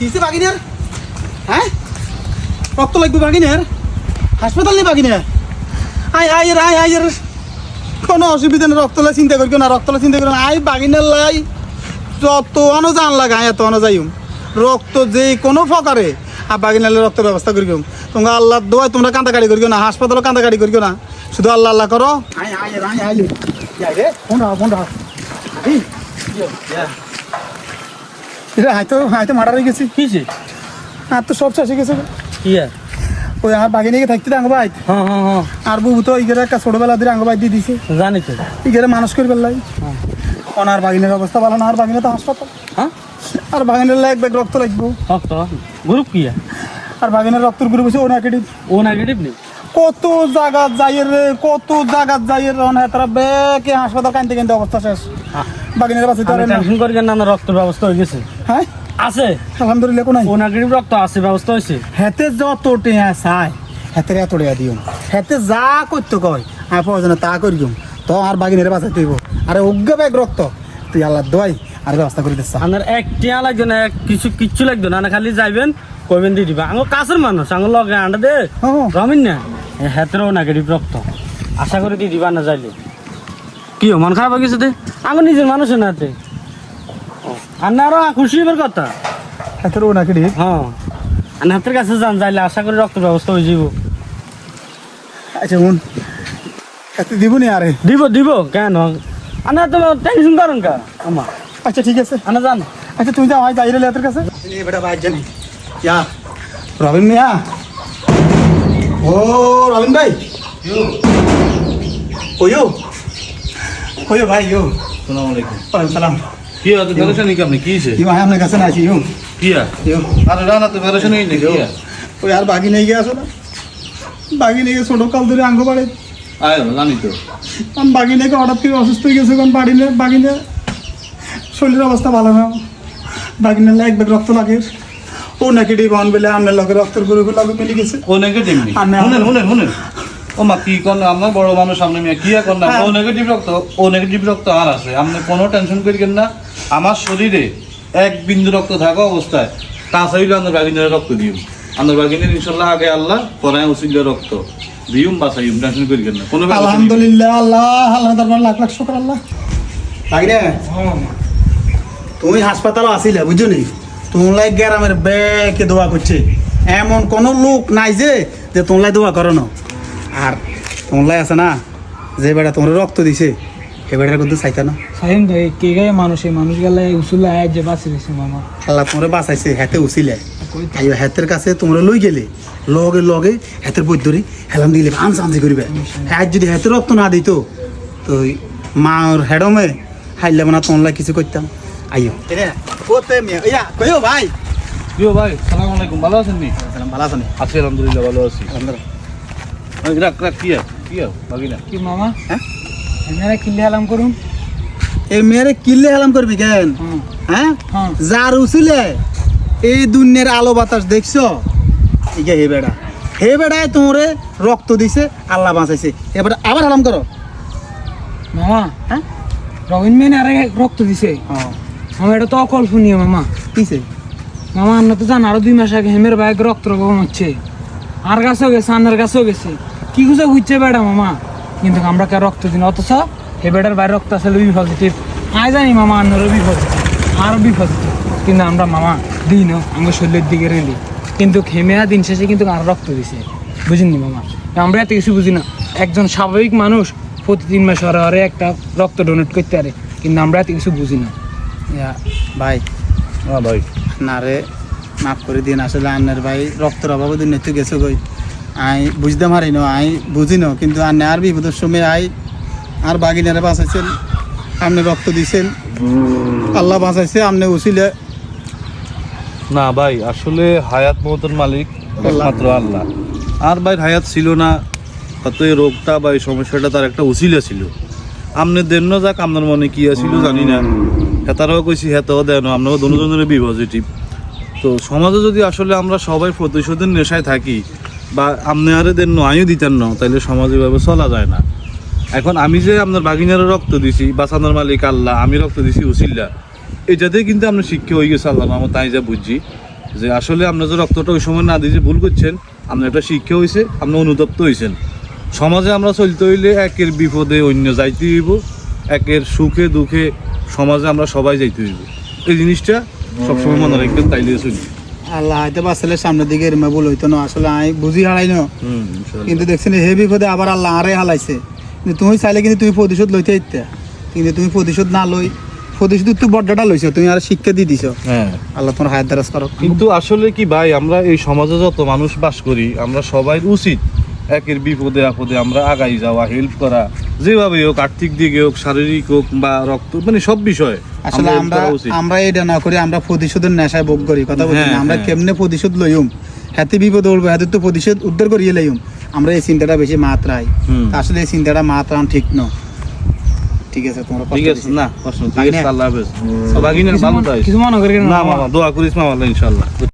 কিসে বাগিনার? হ্যাঁ, রক্ত লাগবে বাগিনার? হাসপাতাল নেই বাগিনার? আয় কোনো অসুবিধা নেই, রক্তলা চিন্তা করিও না, রক্তলা চিন্তা করিও না। আই বাগিনার লাই যত অনো জান লাগা এত অনো যাইম রক্ত যে কোনো ফকারে আর বাগিনালে রক্ত ব্যবস্থা করিও। তোমরা আল্লাহ দোয়ায় তোমরা কান্দাকাড়ি করিও না, হাসপাতালও কান্দাকাড়ি করিও না, শুধু আল্লাহ আল্লাহ করো। হয়তো মারা হয়ে গেছি। কিছে আর তো সব শেষ হয়ে গেছে। কি আর ওই আমার বাগিনে থাকতে আঙ্গ ভাই হ্যাঁ আর বুবু তো ইগের একটা ছোটবেলা দিয়ে আঙ্গ ভাই দিয়ে দিছে, জানি তো। ইগের মানুষ করে ফেললাই। ওনার বাগিনের অবস্থা ভালো না, আর বাগিনে তো হাসপাতাল। হ্যাঁ, আর বাগিনের এক ব্যাগ রক্ত লাগবো। রক্ত গ্রুপ কি আর বাগিনের রক্তের গ্রুপ হচ্ছে ও নেগেটিভ। ও নেগেটিভ নেই? কত জায়গাত যাইয়ের রে, কত জায়গাত যাইয়ের রনে তারা ব্যাকে হাসপাতাল কানতে কানতে অবস্থা শেষ। বাগিনের বাসে তো টেনশন করি কেন, না রক্তের ব্যবস্থা হয়ে গেছে। হ্যাঁ আছে আলহামদুলিল্লাহ। কোন ও নেগেটিভ রক্ত আছে, ব্যবস্থা হয়েছে। হেতে যত টেয়া চাই হেতে এত টেয়া দিও, হেতে যা করতে কয় আর প্রয়োজনে তা করিও তো আর বাগিনের বাঁচাই তুইব। আরে অজ্ঞ ব্যাগ রক্ত তুই আল্লাহ দোয়াই আর ব্যবস্থা করে দিচ্ছ। আপনার একটিয়া লাগবে না, কিচ্ছু লাগবে না, খালি যাইবেন কইবেন দিয়ে দিবা। আমার কাছের মানুষ আমার লগে আন্ডা দে রমিন না, হেতেরও নেগেটিভ রক্ত আশা করে দিয়ে দিবা না যাইলে। কি মন খারাপ হয়ে গেছে দে, আমার নিজের মানুষের নাতে আর না আরো খুশি হবার কথা। হেতের ও নাকি হ্যাঁ, আর হাতের কাছে যান, যাইলে আশা করি রক্ত ব্যবস্থা হয়ে যাব। আচ্ছা মন এত দিব নি? আরে দিব কেন, আনা তো টেনশন করেন কা আমা। আচ্ছা ঠিক আছে আনা যান। আচ্ছা তুমি যাও, যাই রে হাতের কাছে। বেটা ভাই জানি ইয়া রবিন মিয়া। ও রবিন ভাই, ওয়ো ওয়ো ভাই ইয়ো। আসসালামু আলাইকুম। ওয়ালাইকুম সালাম। কি আছে পেরেশানি কি আপনি কি হইছে? কি ভাই আপনার কাছে না আছি ইয়ো কি আর ইয়ো। আরে না তো পেরেশানি নেই কি আর ওই আর বাগি নিয়ে গিয়ে না, বাগি নিয়ে ছোট কাল ধরে আঙ্গ বাড়ে। আয় জানি তো কারণ বাগি নিয়ে হঠাৎ করে অসুস্থ হয়ে গেছে, কারণ বাড়ি নিয়ে বাগি নিয়ে শরীরের অবস্থা ভালো না। বাগি নিয়ে এক ব্যাগ রক্ত লাগে, ও নেগেটিভ অন বলে আপনার লগে রক্তের গ্রুপ লগে মিলে গেছে। ও নেগেটিভ নি শুনেন ও মা কি কোন আমরা বড় মানুষ সামনে মিয়া কি আর কোন না ও নেগেটিভ রক্ত আর আছে। আপনি কোনো টেনশন করিবেন না, আমার শরীরে এক বিন্দু রক্ত থাকা অবস্থায় তা চাইলে আপনার বাগিনের রক্ত দিও। আপনার বাগিনের ইনশাল্লাহ আগে আল্লাহ পরে উচিত রক্ত দিউম বাঁচাইম, টেনশন করিবেন না কোনো। আলহামদুলিল্লাহ, আল্লাহ দরবার লাখ লাখ শুকর আল্লাহ। বাগিরে তুমি হাসপাতাল আসিলে বুঝছো নি, তোমলাই গ্রামের ব্যাকে দোয়া করছে, এমন কোন লোক নাই যে তোমলাই দোয়া করো না। আর তোমলাই আছে না যে বেটা তোমরা রক্ত দিছে এ বেটার কিন্তু চাইতা না। সাইম ভাই কে গায়ে মানুষ, এই মানুষ গেলে উসুল আয় যে বাঁচে দিছে মামা। আল্লাহ তোমরা বাঁচাইছে, হাতে উচিলে আইও হাতের কাছে তোমরা লই গেলে লগে লগে হাতের বই ধরে হেলাম দিলে আনসানজি করবে। হ্যাঁ যদি হাতে রক্ত না দিত তো মার হেডমে হাইলে না তোমরা কিছু করতাম। আইও কইও ভাই। কিও ভাই সালাম আলাইকুম, ভালো আছেন নি? ভালো আছেন? আছি আলহামদুলিল্লাহ ভালো আছি। রাখ কি আর বাগিনা কি মামা? হ্যাঁ এনারা কিল্লে আলাম করুন। এই মেয়েরে কিল্লে হেলাম করবি কেন? হ্যাঁ হ্যাঁ যার উচিলে এই দুনিয়ার আলো বাতাস দেখছো, ইগে হে বেড়ায় তোমরে রক্ত দিছে, আল্লাহ বাঁচাইছে, এবার আবার হালাম করো। মামা হ্যাঁ রবিন মেন আরে রক্ত দিছে মামা, এটা তো অকল্পনীয় মামা। কিসে মামা আমরা তো জান আরো 2 মাস আগে হেমের বাইক রক্ত রকম হচ্ছে, আর গাছও গেছে, আন্নার গাছও গেছে, কি খুঁজে বুঝছে বেড়া মামা। কিন্তু আমরা কে রক্ত দিন, অথচ হে বেটার বাইরে রক্ত আসলে বি পজিটিভ। আয় জানি মামা আন্নারও বি পজিটিভ, আরও বি পজিটিভ, কিন্তু আমরা মামা দিই না আমার শরীরের দিকে রেলি। কিন্তু হেমেয়া দিন শেষে কিন্তু আর রক্ত দিছে, বুঝিনি মামা। আমরা এত কিছু বুঝি না, একজন স্বাভাবিক মানুষ প্রতি 3 মাস হরে একটা রক্ত ডোনেট করতে পারে, কিন্তু আমরা এত কিছু বুঝি না। ভাই হ্যাঁ ভাই না রে মাফ করে দিন, আসলে আন্নার ভাই রক্তের অভাবে দুনিয়া তো গেছে গই, আই বুঝতে পারি না, আই বুঝি না, কিন্তু আন্নে আর বিপদের সময় আই আর বাগিনারে বাঁচাইছেন, আপনি রক্ত দিছেন, আল্লাহ বাঁচাইছে, আপনি উচিলে। না ভাই আসলে হায়াত মহতের মালিক একমাত্র আল্লাহ। আর ভাই হায়াত ছিল না, হয়তো এই রোগটা বা এই সমস্যাটা তার একটা উচিলা ছিল। আপনি দেন না যাক, আপনার মনে কি আছিল জানি না, হেতারাও কইছি হেতাও দেন, আমরাও দুজনের বি পজিটিভ। তো সমাজে যদি আসলে আমরা সবাই প্রতিশোধের নেশায় থাকি বা আপনি আরে দেন আমিও দিতেন না, তাহলে সমাজে এভাবে চলা যায় না। এখন আমি যে আপনার বাগিনারে রক্ত দিছি, বাঁচানোর মালিক আল্লাহ, আমি রক্ত দিছি উচিল্লা, এটাতেই কিন্তু আপনার শিক্ষা হয়ে গেছে আল্লাহ আমার, তাই যা বুঝছি। যে আসলে আপনি যে রক্তটা ওই সময় না দিয়ে যে ভুল করছেন, আপনার একটা শিক্ষা হয়েছে, আপনি অনুতপ্ত হয়েছেন। সমাজে আমরা চলতে হইলে একের বিপদে অন্য যাইতে হইব, একের সুখে দুঃখে সমাজে আমরা সবাই যাইতে হইব। এই জিনিসটা সবসময় মনে রাখবেন, তাইলে চলি। আল্লাহ হয়তো বাঁচলে সামনের দিকে এরমা ভুল হইতো না, আসলে আমি বুঝি হারাই না, কিন্তু দেখছেন হে বিপদে আবার আল্লাহ আরে হালাইছে। কিন্তু তুমি চাইলে কিন্তু তুমি প্রতিশোধ লইতে ইত্যা, কিন্তু তুমি প্রতিশোধ না লই, প্রতিশোধ তুই বড্ডাটা লইছো, তুমি আর শিক্ষা দিয়ে দিছো। হ্যাঁ, আল্লাহ তোমার হায়াত দারাজ করো। কিন্তু আসলে কি ভাই, আমরা এই সমাজে যত মানুষ বাস করি, আমরা সবাই উচিত একের বিপদে আপদে আমরা আগাই যাওয়া, হেল্প করা, যেভাবে হোক, আর্থিক দিকে হোক, শারীরিক হোক বা রক্ত, মানে সব বিষয়ে আসলে help আমরা করা উচিত। আমরা এটা না করি, আমরা প্রতিশোধের নেশায় ভোগ করি, কথা বলি না। হ্যাঁ, আমরা হ্যাঁ। কেমনে প্রতিশোধ লইম, হাতে বিপদ উঠবো, হাতে তো প্রতিশোধ উদ্ধার করিয়ে লইম, আমরা এই চিন্তাটা বেশি মাত্রায়। হুম। আসলে এই চিন্তাটা মাত্রান ঠিক ন। ঠিক আছে, তোমরা ঠিক কষ্ট আছে, দিছি। না প্রশ্ন, ঠিক বাগিনা? আছে, আল্লাহ হাফেজ। বাগিনা কিছু ভালো মনে- থাইস। কিছু মনে করি না মামা, দোয়া করিস মামা, ইনশাল্লাহ।